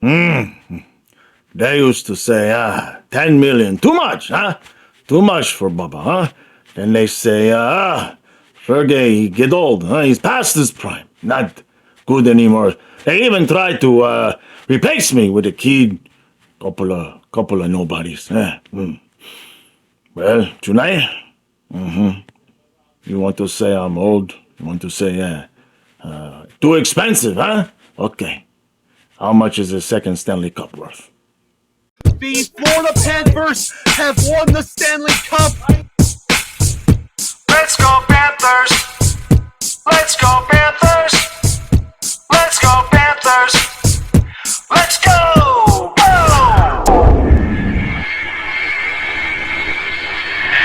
They used to say, 10 million, too much, huh? Too much for Bubba, huh? Then they say, Sergey, get old, huh? He's past his prime. Not good anymore. They even tried to replace me with a kid. Couple of nobodies. Well, tonight, you want to say I'm old? You want to say, too expensive, huh? Okay. How much is the second Stanley Cup worth? The Florida Panthers have won the Stanley Cup. Let's go Panthers! Let's go Panthers! Let's go Panthers! Let's go! Go!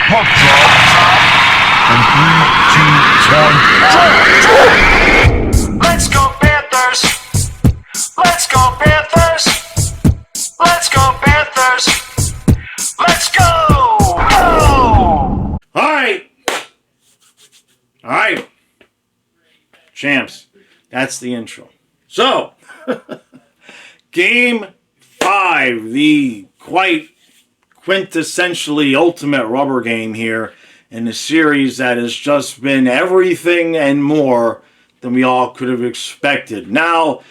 Puck drop. And 3, 2, 1, Let's go Panthers! Let's go Panthers! Let's go Panthers! Let's go! Go! All right. Champs, that's the intro. So, Game 5, the quite quintessentially ultimate rubber game here in a series that has just been everything and more than we all could have expected. Now,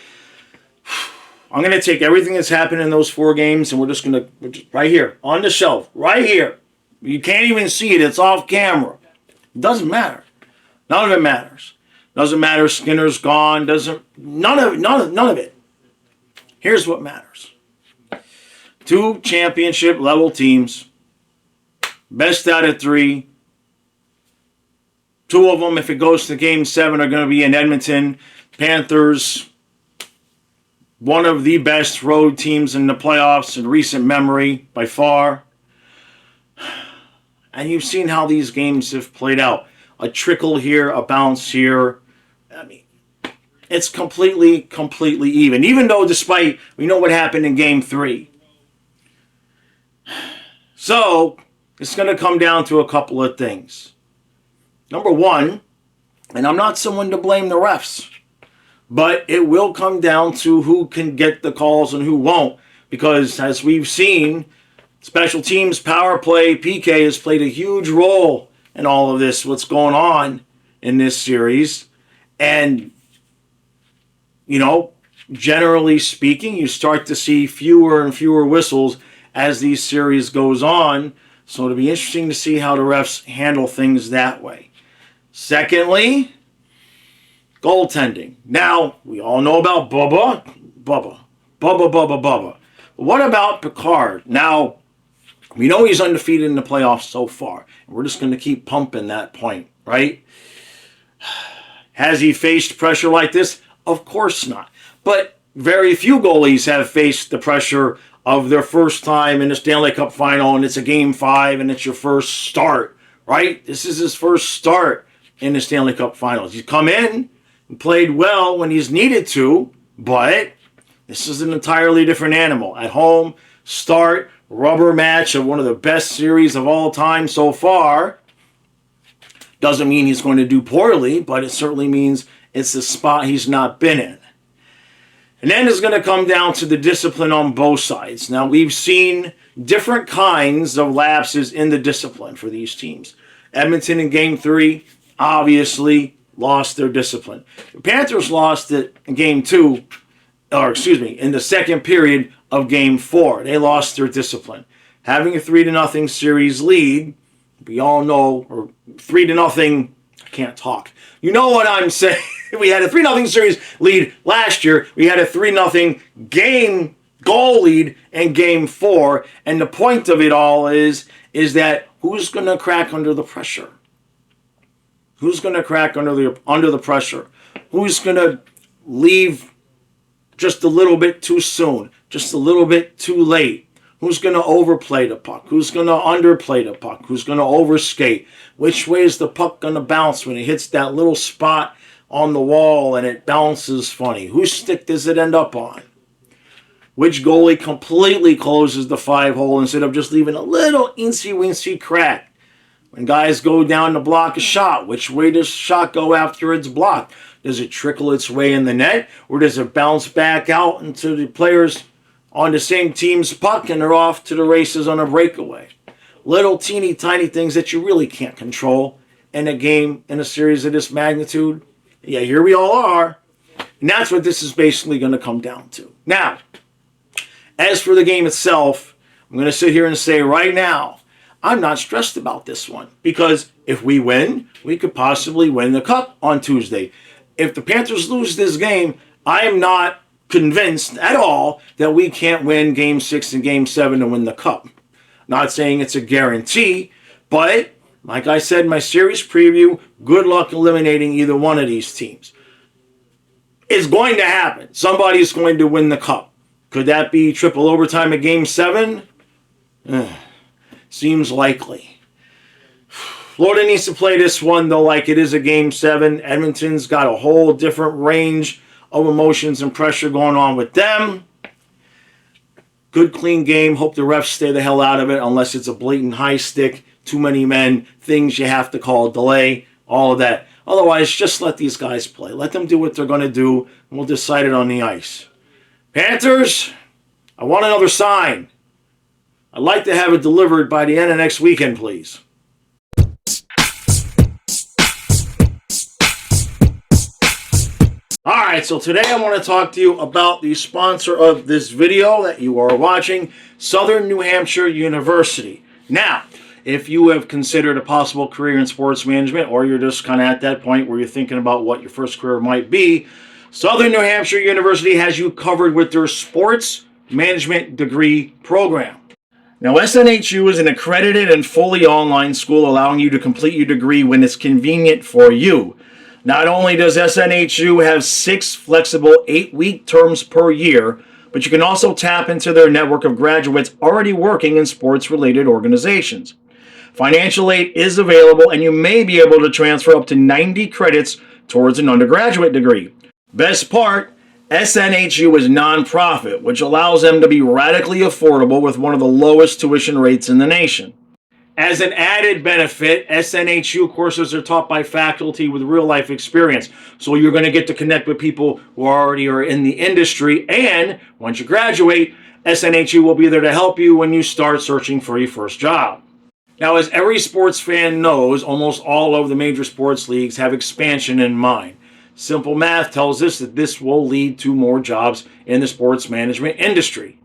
I'm going to take everything that's happened in those 4 games and we're just right here, on the shelf, right here. You can't even see it. It's off camera. It doesn't matter. None of it matters. Doesn't matter. Skinner's gone. None of it. Here's what matters. 2 championship level teams. Best out of 3. 2 of them, if it goes to Game 7, are going to be in Edmonton. Panthers, one of the best road teams in the playoffs in recent memory, by far. And you've seen how these games have played out. A trickle here, a bounce here. I mean, it's completely even. Even though, despite, we know what happened in Game 3. So, it's going to come down to a couple of things. Number one, and I'm not someone to blame the refs, but it will come down to who can get the calls and who won't. Because, as we've seen, special teams, power play, PK has played a huge role in all of this, what's going on in this series. And, generally speaking, you start to see fewer and fewer whistles as these series goes on. So it'll be interesting to see how the refs handle things that way. Secondly, goaltending. Now, we all know about Bubba. But what about Picard? Now, we know he's undefeated in the playoffs so far. We're just going to keep pumping that point, right? Has he faced pressure like this? Of course not. But very few goalies have faced the pressure of their first time in the Stanley Cup final, and it's a Game 5, and it's your first start, right? This is his first start in the Stanley Cup finals. He's come in and played well when he's needed to, but this is an entirely different animal. At home, start, rubber match of one of the best series of all time so far. Doesn't mean he's going to do poorly, but it certainly means it's a spot he's not been in. And then it's going to come down to the discipline on both sides. Now, we've seen different kinds of lapses in the discipline for these teams. Edmonton in Game 3 obviously lost their discipline. The Panthers lost it in Game 2, in the second period of Game 4. They lost their discipline. Having a 3-0 series lead, we all know, or 3-0, I can't talk. You know what I'm saying. We had a 3-0 series lead last year. We had a 3-0 game goal lead in Game 4. And the point of it all is that who's going to crack under the pressure? Who's going to crack under the pressure? Who's going to leave just a little bit too soon? Just a little bit too late? Who's going to overplay the puck? Who's going to underplay the puck? Who's going to overskate? Which way is the puck going to bounce when it hits that little spot on the wall and it bounces funny? Whose stick does it end up on? Which goalie completely closes the 5-hole instead of just leaving a little incy-wincy crack? When guys go down to block a shot, which way does the shot go after it's blocked? Does it trickle its way in the net, or does it bounce back out into the player's on the same team's puck and they're off to the races on a breakaway. Little teeny tiny things that you really can't control in a game, in a series of this magnitude. Yeah, here we all are. And that's what this is basically going to come down to. Now, as for the game itself, I'm going to sit here and say right now, I'm not stressed about this one. Because if we win, we could possibly win the Cup on Tuesday. If the Panthers lose this game, I am not convinced at all that we can't win Game 6 and Game 7 to win the Cup. Not saying it's a guarantee, but like I said in my series preview, good luck eliminating either one of these teams. It's going to happen. Somebody's going to win the Cup. Could that be triple overtime at Game 7? Seems likely. Florida needs to play this one, though, like it is a Game 7. Edmonton's got a whole different range of emotions and pressure going on with them. Good, clean game. Hope the refs stay the hell out of it, unless it's a blatant high stick, too many men, things you have to call delay, all of that. Otherwise, just let these guys play. Let them do what they're going to do, and we'll decide it on the ice. Panthers, I want another sign. I'd like to have it delivered by the end of next weekend, please. Alright, so today I want to talk to you about the sponsor of this video that you are watching, Southern New Hampshire University. Now, if you have considered a possible career in sports management, or you're just kind of at that point where you're thinking about what your first career might be, Southern New Hampshire University has you covered with their sports management degree program. Now, SNHU is an accredited and fully online school allowing you to complete your degree when it's convenient for you. Not only does SNHU have 6 flexible 8-week terms per year, but you can also tap into their network of graduates already working in sports-related organizations. Financial aid is available, and you may be able to transfer up to 90 credits towards an undergraduate degree. Best part, SNHU is nonprofit, which allows them to be radically affordable with one of the lowest tuition rates in the nation. As an added benefit, SNHU courses are taught by faculty with real-life experience. So you're going to get to connect with people who already are in the industry. And once you graduate, SNHU will be there to help you when you start searching for your first job. Now, as every sports fan knows, almost all of the major sports leagues have expansion in mind. Simple math tells us that this will lead to more jobs in the sports management industry.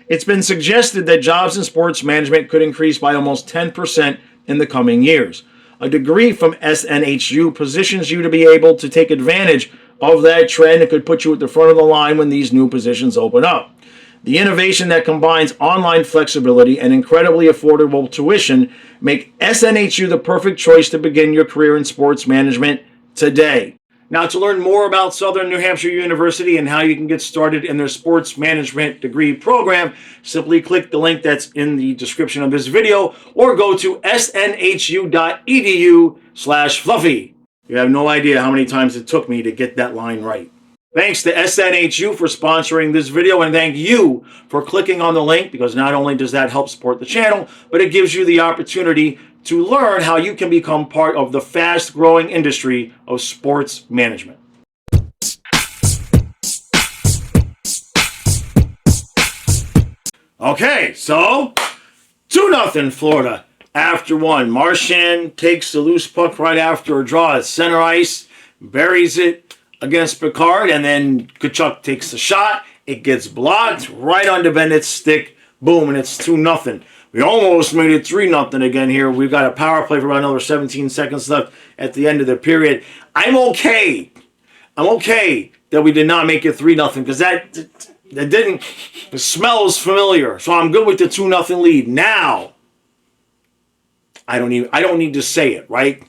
It's been suggested that jobs in sports management could increase by almost 10% in the coming years. A degree from SNHU positions you to be able to take advantage of that trend and could put you at the front of the line when these new positions open up. The innovation that combines online flexibility and incredibly affordable tuition make SNHU the perfect choice to begin your career in sports management today. Now, to learn more about Southern New Hampshire University and how you can get started in their sports management degree program, simply click the link that's in the description of this video or go to snhu.edu/fluffy. You have no idea how many times it took me to get that line right. Thanks to SNHU for sponsoring this video, and thank you for clicking on the link, because not only does that help support the channel, but it gives you the opportunity to learn how you can become part of the fast-growing industry of sports management. Okay, so 2-0 Florida after 1. Marchand takes the loose puck right after a draw at center ice, buries it against Picard, and then Tkachuk takes the shot. It gets blocked right onto Bennett's stick. Boom, and it's 2-0. We almost made it 3-0 again here. We've got a power play for about another 17 seconds left at the end of the period. I'm okay that we did not make it 3-0, because that didn't, it smells familiar. So I'm good with the 2-0 lead. Now, I don't need to say it, right?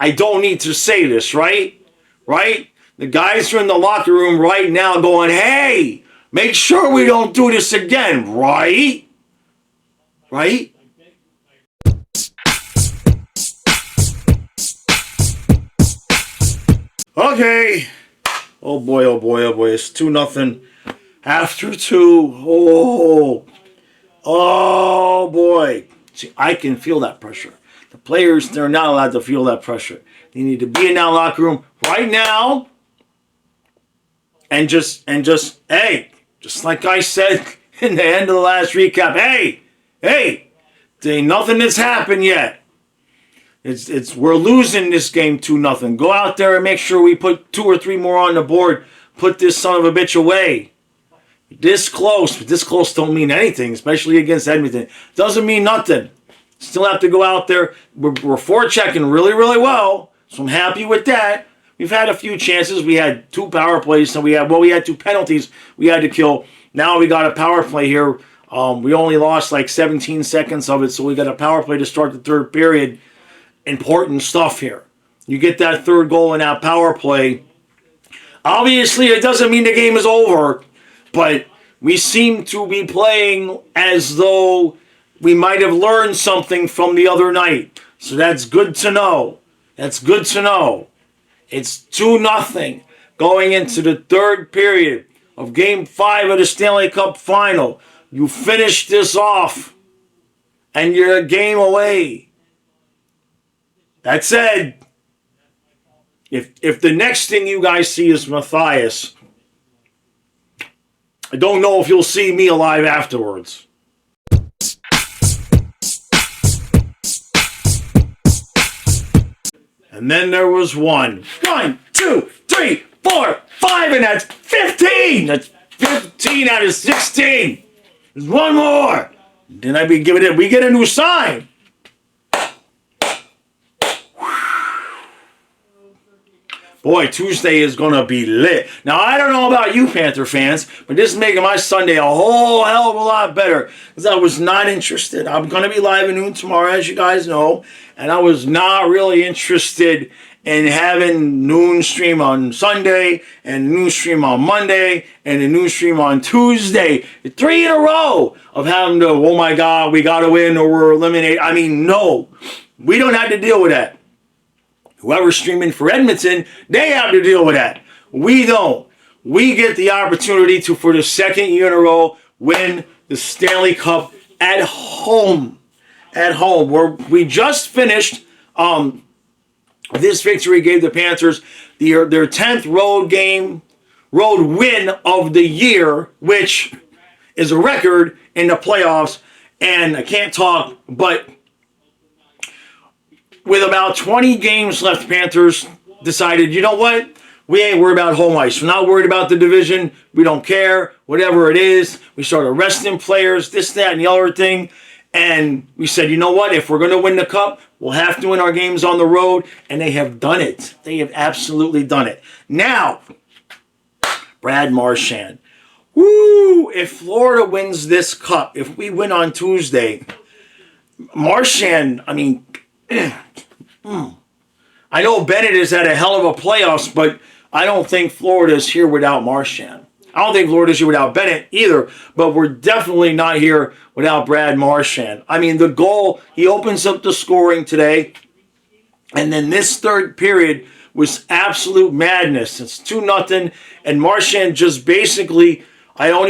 I don't need to say this, right? Right? The guys are in the locker room right now going, hey, make sure we don't do this again, right? Right? Okay. Oh boy, oh boy, oh boy. It's 2-0 after 2. Oh boy. See, I can feel that pressure. The players, they're not allowed to feel that pressure. They need to be in that locker room right now and just, hey, just like I said in the end of the last recap. Hey, there ain't nothing that's happened yet. We're losing this game 2-0. Go out there and make sure we put 2 or 3 more on the board. Put this son of a bitch away. This close, but this close don't mean anything, especially against Edmonton. Doesn't mean nothing. Still have to go out there. We're forechecking really, really well, so I'm happy with that. We've had a few chances. We had 2 power plays, so we had 2 penalties we had to kill. Now we got a power play here. We only lost like 17 seconds of it, so we got a power play to start the third period. Important stuff here. You get that third goal in that power play. Obviously, it doesn't mean the game is over, but we seem to be playing as though we might have learned something from the other night. So that's good to know. That's good to know. It's 2-0 going into the third period of Game 5 of the Stanley Cup Final. You finish this off, and you're a game away. That said, if the next thing you guys see is Matthias, I don't know if you'll see me alive afterwards. And then there was 1, 2, 3, 4, 5, and that's 15! That's 15 out of 16! There's 1 more! Then we get a new sign! Boy, Tuesday is going to be lit. Now, I don't know about you, Panther fans, but this is making my Sunday a whole hell of a lot better because I was not interested. I'm going to be live at noon tomorrow, as you guys know, and I was not really interested in having noon stream on Sunday and noon stream on Monday and a noon stream on Tuesday. 3 in a row of having to, oh my God, we got to win or we're eliminated. I mean, no, we don't have to deal with that. Whoever's streaming for Edmonton, they have to deal with that. We don't. We get the opportunity to, for the second year in a row, win the Stanley Cup at home. At home. We just finished, this victory gave the Panthers their 10th road win of the year, which is a record in the playoffs. And I can't talk, but with about 20 games left, Panthers decided, you know what? We ain't worried about home ice. We're not worried about the division. We don't care. Whatever it is. We started resting players, this, that, and the other thing. And we said, you know what? If we're going to win the cup, we'll have to win our games on the road. And they have done it. They have absolutely done it. Now, Brad Marchand. Woo! If Florida wins this cup, if we win on Tuesday, Marchand, I mean, I know Bennett is at a hell of a playoffs, but I don't think Florida's here without Marchand. I don't think Florida's here without Bennett either, but we're definitely not here without Brad Marchand. I mean, the goal, he opens up the scoring today, and then this third period was absolute madness. It's 2-0, and Marchand just basically, I don't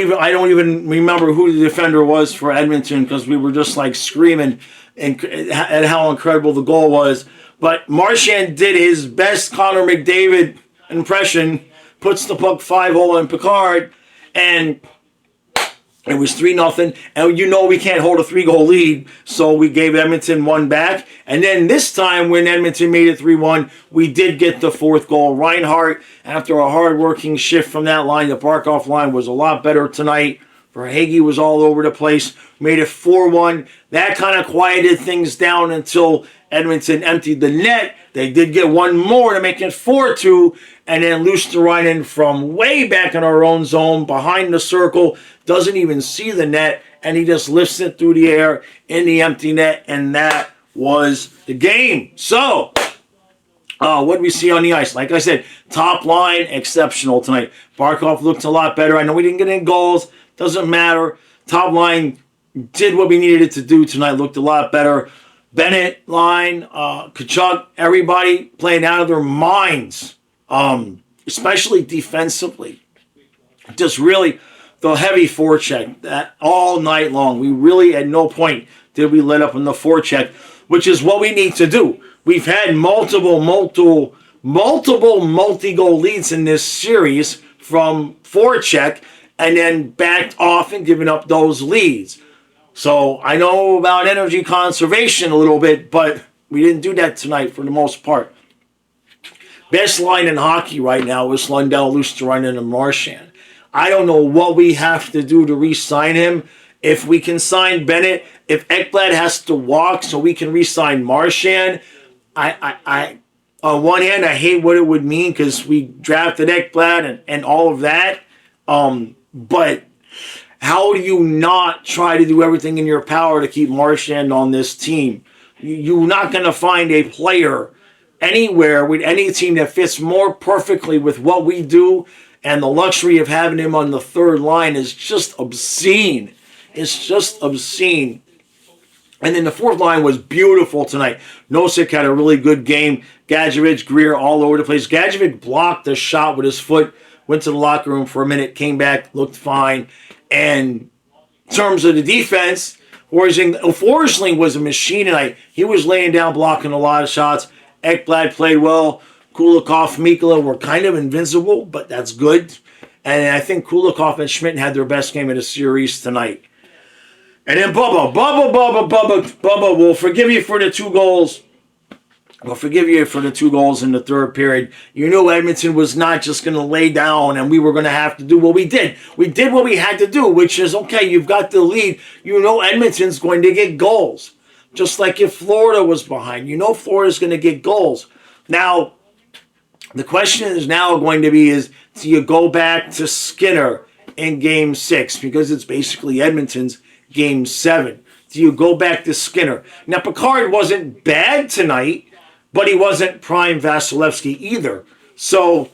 even remember who the defender was for Edmonton because we were just like screaming at how incredible the goal was. But Marchand did his best Connor McDavid impression, puts the puck 5-0 in Picard, and it was 3-0. And you know we can't hold a 3-goal lead, so we gave Edmonton 1 back. And then this time when Edmonton made it 3-1, we did get the 4th goal. Reinhart, after a hard-working shift from that line, the Barkov line was a lot better tonight. Verhaeghe was all over the place, made it 4-1. That kind of quieted things down until Edmonton emptied the net. They did get 1 more to make it 4-2, and then Luosterainen from way back in our own zone, behind the circle, doesn't even see the net, and he just lifts it through the air in the empty net, and that was the game. So, what did we see on the ice? Like I said, top line, exceptional tonight. Barkov looked a lot better. I know we didn't get any goals. Doesn't matter. Top line did what we needed it to do tonight. Looked a lot better. Bennett line, Kachuk, everybody playing out of their minds, especially defensively. Just really the heavy forecheck that all night long. We really at no point did we let up on the forecheck, which is what we need to do. We've had multiple multi-goal leads in this series from forecheck, and then backed off and given up those leads. So I know about energy conservation a little bit, but we didn't do that tonight for the most part. Best line in hockey right now is Lundell, Luostarinen, and Marchand. I don't know what we have to do to re-sign him. If we can sign Bennett, if Ekblad has to walk so we can re-sign Marchand, I on one hand, I hate what it would mean because we drafted Ekblad and all of that. But how do you not try to do everything in your power to keep Marchand on this team? You're not going to find a player anywhere with any team that fits more perfectly with what we do, and the luxury of having him on the third line is just obscene. It's just obscene. And then the fourth line was beautiful tonight. Nosek had a really good game. Gadjevich, Greer all over the place. Gadjevich blocked a shot with his foot, went to the locker room for a minute, came back, looked fine. And in terms of the defense, Forsling was a machine tonight. He was laying down, blocking a lot of shots. Ekblad played well. Kulikov, Mikula were kind of invincible, but that's good. And I think Kulikov and Schmidt had their best game of the series tonight. And then Bubba, we'll forgive you for the 2 goals. We'll forgive you for the 2 goals in the third period. You knew Edmonton was not just going to lay down and we were going to have to do what we did. We did what we had to do, which is, okay, you've got the lead. You know Edmonton's going to get goals. Just like if Florida was behind. You know Florida's going to get goals. Now, the question is now going to be is, do you go back to Skinner in Game 6? Because it's basically Edmonton's Game 7. Do you go back to Skinner? Now, Picard wasn't bad tonight, but he wasn't prime Vasilevsky either. So,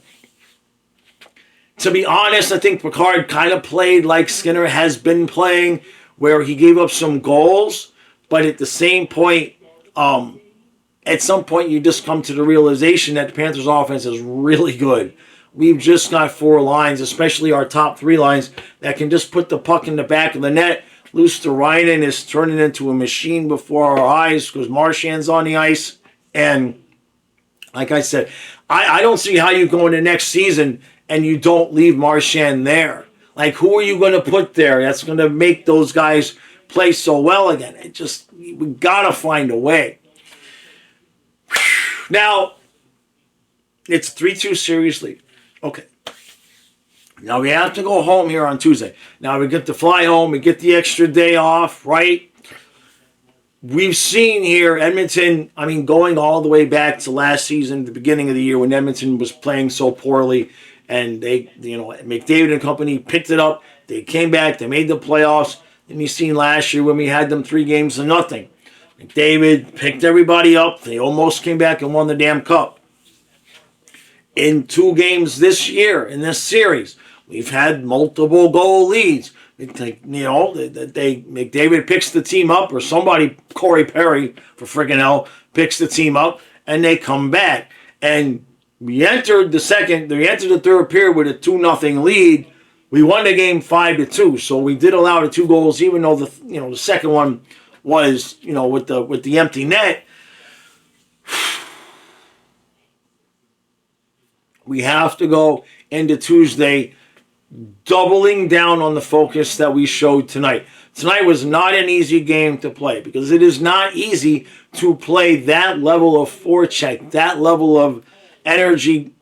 to be honest, I think Picard kind of played like Skinner has been playing, where he gave up some goals, but at the same point, at some point you just come to the realization that the Panthers offense is really good. We've just got 4 lines, especially our top 3 lines, that can just put the puck in the back of the net. Luostarinen is turning into a machine before our eyes because Marchand's on the ice. And like I said, I don't see how you go into next season and you don't leave Marchand there. Like, who are you going to put there that's going to make those guys play so well again? We got to find a way. Now, it's 3-2 series lead. Okay. Now we have to go home here on Tuesday. Now we get to fly home. We get the extra day off, right? We've seen here Edmonton, going all the way back to last season, the beginning of the year when Edmonton was playing so poorly, and they, McDavid and company picked it up. They came back. They made the playoffs. And you've seen last year when we had them 3-0. McDavid picked everybody up. They almost came back and won the damn cup. In 2 games this year, in this series, we've had multiple goal leads. McDavid picks the team up, or somebody, Corey Perry, for freaking hell, picks the team up, and they come back. And we entered the third period with a 2-0 lead. We won the game 5-2, so we did allow the 2 goals, even though the second one was with the empty net. We have to go into Tuesday doubling down on the focus that we showed tonight. Tonight was not an easy game to play because it is not easy to play that level of forecheck, that level of energy,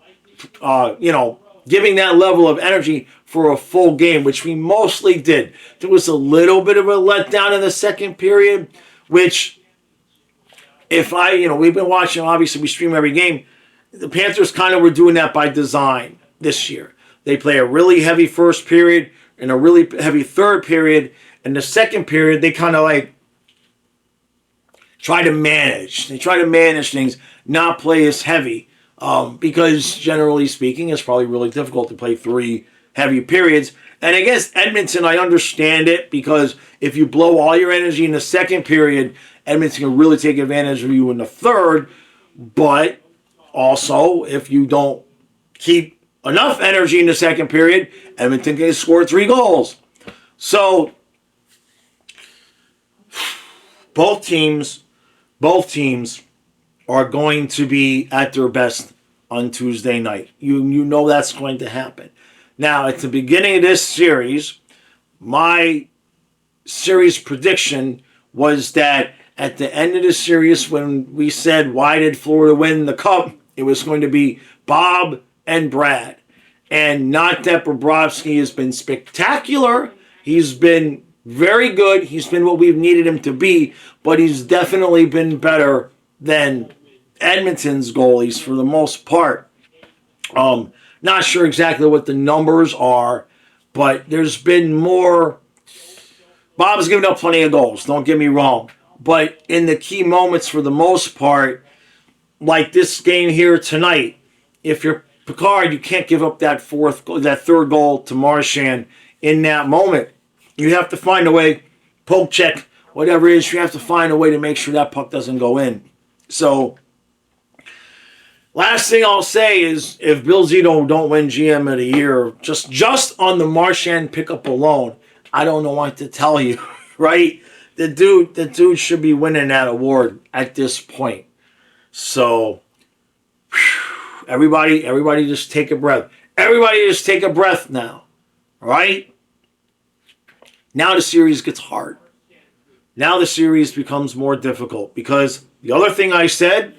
giving that level of energy for a full game, which we mostly did. There was a little bit of a letdown in the second period, which we've been watching, obviously we stream every game. The Panthers kind of were doing that by design this year. They play a really heavy first period and a really heavy third period. And the second period, they kind of try to manage. They try to manage things, not play as heavy. Because generally speaking, it's probably really difficult to play 3 heavy periods. And I guess Edmonton, I understand it, because if you blow all your energy in the second period, Edmonton can really take advantage of you in the third. But also, if you don't keep enough energy in the second period, Edmonton can score 3 goals. So, both teams are going to be at their best on Tuesday night. You know that's going to happen. Now, at the beginning of this series, my series prediction was that at the end of the series, when we said, why did Florida win the Cup? It was going to be Bob and Brad. And not that Bobrovsky has been spectacular. He's been very good. He's been what we've needed him to be. But he's definitely been better than Edmonton's goalies for the most part. Not sure exactly what the numbers are, but there's been more. Bob's given up plenty of goals, don't get me wrong. But in the key moments, for the most part, like this game here tonight, if you're Picard, you can't give up that third goal to Marchand in that moment. You have to find a way, poke check, whatever it is, you have to find a way to make sure that puck doesn't go in. So, last thing I'll say is, if Bill Zito don't win GM of the year, just on the Marchand pickup alone, I don't know what to tell you, right? The dude should be winning that award at this point. So, everybody just take a breath. Everybody just take a breath now, all right? Now the series gets hard. Now the series becomes more difficult because the other thing I said,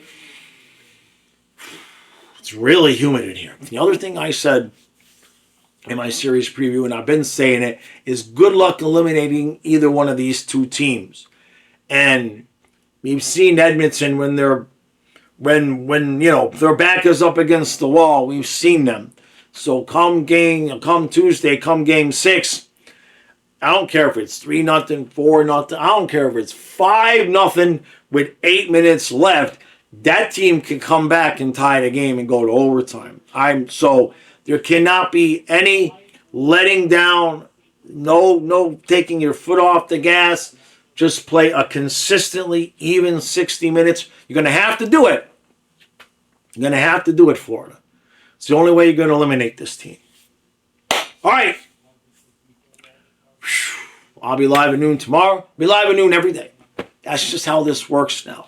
it's really humid in here. The other thing I said in my series preview, and I've been saying it, is good luck eliminating either one of these two teams. And we've seen Edmonton when their back is up against the wall. We've seen them. So come Tuesday, come game 6, I don't care if it's 3-0, 4-0. I don't care if it's 5-0 with 8 minutes left. That team can come back and tie the game and go to overtime. So there cannot be any letting down, no taking your foot off the gas. Just play a consistently even 60 minutes. You're going to have to do it. You're going to have to do it, Florida. It's the only way you're going to eliminate this team. All right. I'll be live at noon tomorrow. I'll be live at noon every day. That's just how this works now.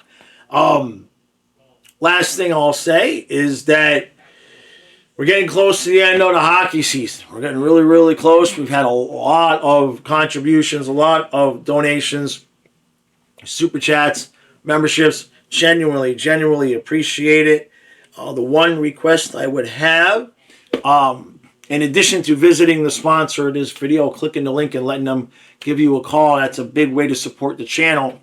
Last thing I'll say is that we're getting close to the end of the hockey season. We're getting really, really close. We've had a lot of contributions, a lot of donations, super chats, memberships. Genuinely appreciate it. The one request I would have, in addition to visiting the sponsor of this video, clicking the link and letting them give you a call, that's a big way to support the channel.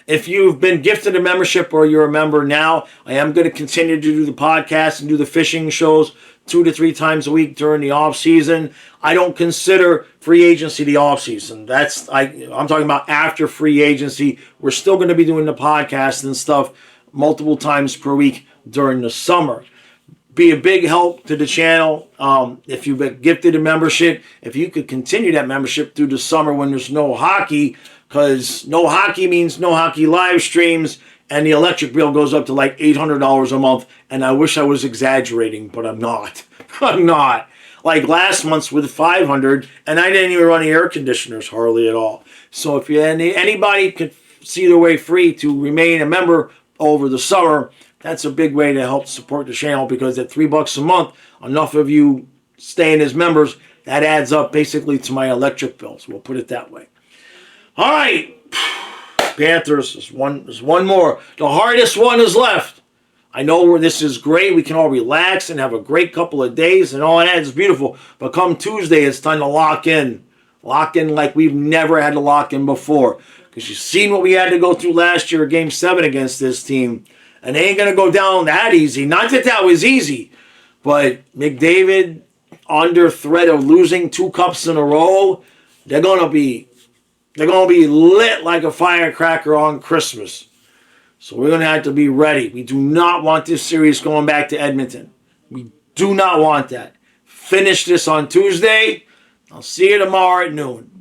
If you've been gifted a membership or you're a member now, I am going to continue to do the podcast and do the fishing shows 2 to 3 times a week during the off season. I don't consider free agency the off season. I'm talking about after free agency. We're still going to be doing the podcast and stuff multiple times per week during the summer. Be a big help to the channel. If you've been gifted a membership, if you could continue that membership through the summer when there's no hockey, because no hockey means no hockey live streams, and the electric bill goes up to like $800 a month, and I wish I was exaggerating, but I'm not. I'm not. Like last month's with $500, and I didn't even run the air conditioners hardly at all. So if anybody could see their way free to remain a member over the summer, that's a big way to help support the channel, because at $3 a month, enough of you staying as members, that adds up basically to my electric bills. We'll put it that way. All right, Panthers, there's one more. The hardest one is left. I know where this is great. We can all relax and have a great couple of days, and all that is beautiful. But come Tuesday, it's time to lock in. Lock in like we've never had to lock in before. Because you've seen what we had to go through last year, Game 7 against this team. And they ain't going to go down that easy. Not that that was easy. But McDavid, under threat of losing 2 cups in a row, they're going to be lit like a firecracker on Christmas. So we're going to have to be ready. We do not want this series going back to Edmonton. We do not want that. Finish this on Tuesday. I'll see you tomorrow at noon.